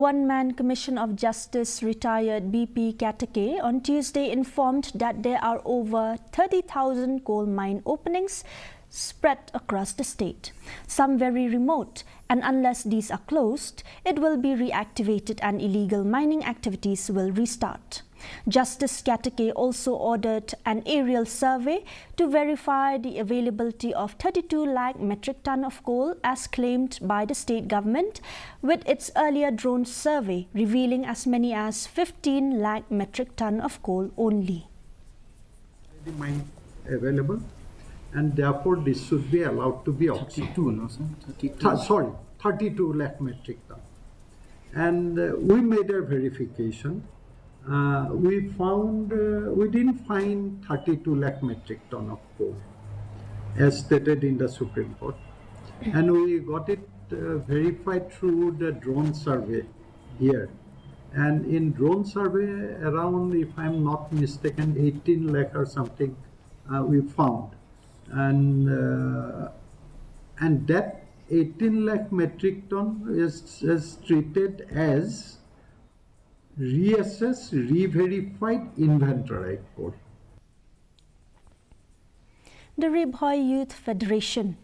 One-man Commission of Justice retired BP Katake on Tuesday informed that there are over 30,000 coal mine openings spread across the state, some very remote, and unless these are closed, it will be reactivated and illegal mining activities will restart. Justice Katake also ordered an aerial survey to verify the availability of 32 lakh metric ton of coal as claimed by the state government, with its earlier drone survey revealing as many as 15 lakh metric ton of coal only. The mine available, and therefore this should be allowed to be operated. 32, no sir? 32 lakh metric ton. And we made a verification. We didn't find 32 lakh metric ton of coal as stated in the Supreme Court, and we got it verified through the drone survey here. And in drone survey around, if I'm not mistaken, 18 lakh or something we found, and that 18 lakh metric ton is treated as reassessed, re-verified, inventoried coal. The Ribhoi Youth Federation